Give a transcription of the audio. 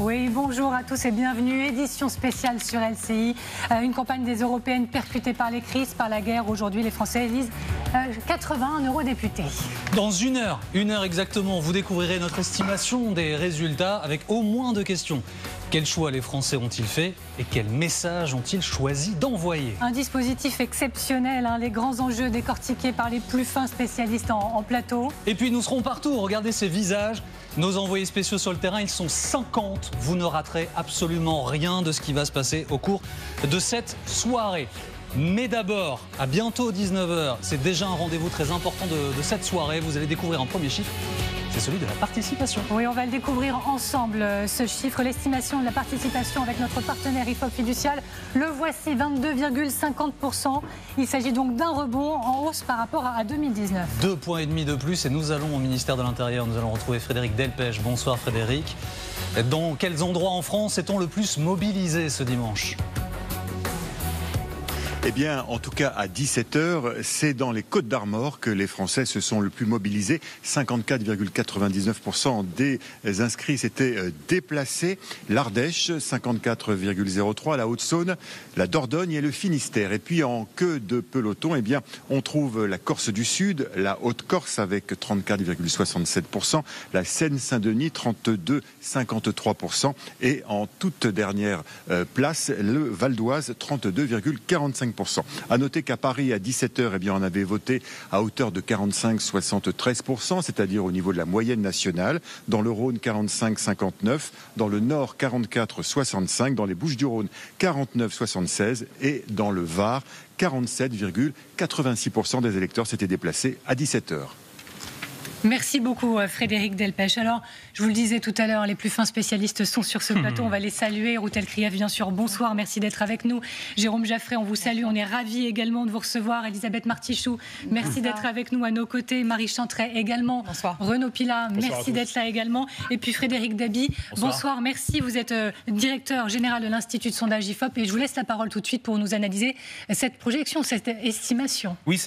Oui, bonjour à tous et bienvenue. Édition spéciale sur LCI. Une campagne des Européennes percutée par les crises, par la guerre. Aujourd'hui, les Français élisent 81 eurodéputés. Dans une heure exactement, vous découvrirez notre estimation des résultats avec au moins deux questions. Quels choix les Français ont-ils fait et quel message ont-ils choisi d'envoyer? Un dispositif exceptionnel, les grands enjeux décortiqués par les plus fins spécialistes en plateau. Et puis nous serons partout, regardez ces visages. Nos envoyés spéciaux sur le terrain, ils sont 50. Vous ne raterez absolument rien de ce qui va se passer au cours de cette soirée. Mais d'abord, à bientôt 19h, c'est déjà un rendez-vous très important de cette soirée. Vous allez découvrir un premier chiffre, c'est celui de la participation. Oui, on va le découvrir ensemble, ce chiffre, l'estimation de la participation avec notre partenaire IFOP Fiducial. Le voici, 22,50%. Il s'agit donc d'un rebond en hausse par rapport à 2019. 2,5 points de plus et nous allons au ministère de l'Intérieur. Nous allons retrouver Frédéric Delpech. Bonsoir Frédéric. Dans quels endroits en France est-on le plus mobilisé ce dimanche ? Eh bien, en tout cas, à 17h, c'est dans les Côtes-d'Armor que les Français se sont le plus mobilisés. 54,99% des inscrits s'étaient déplacés. L'Ardèche, 54,03%, la Haute-Saône, la Dordogne et le Finistère. Et puis, en queue de peloton, eh bien, on trouve la Corse du Sud, la Haute-Corse avec 34,67%, la Seine-Saint-Denis, 32,53%. Et en toute dernière place, le Val d'Oise, 32,45%. À noter qu'à Paris, à 17h, eh bien, on avait voté à hauteur de 45,73%, c'est-à-dire au niveau de la moyenne nationale. Dans le Rhône, 45,59%. Dans le Nord, 44,65%. Dans les Bouches-du-Rhône, 49,76%. Et dans le Var, 47,86% des électeurs s'étaient déplacés à 17h. Merci beaucoup Frédéric Delpech. Alors, je vous le disais tout à l'heure, les plus fins spécialistes sont sur ce plateau. On va les saluer. Routel Krief, bien sûr, bonsoir, merci d'être avec nous. Jérôme Jaffray, on vous salue. On est ravis également de vous recevoir. Elisabeth Martichoux, merci d'être avec nous à nos côtés. Marie Chantray également. Bonsoir. Renaud Pila, merci d'être là également. Et puis Frédéric Dabi, bonsoir, merci. Vous êtes directeur général de l'Institut de sondage IFOP et je vous laisse la parole tout de suite pour nous analyser cette projection, cette estimation. Oui,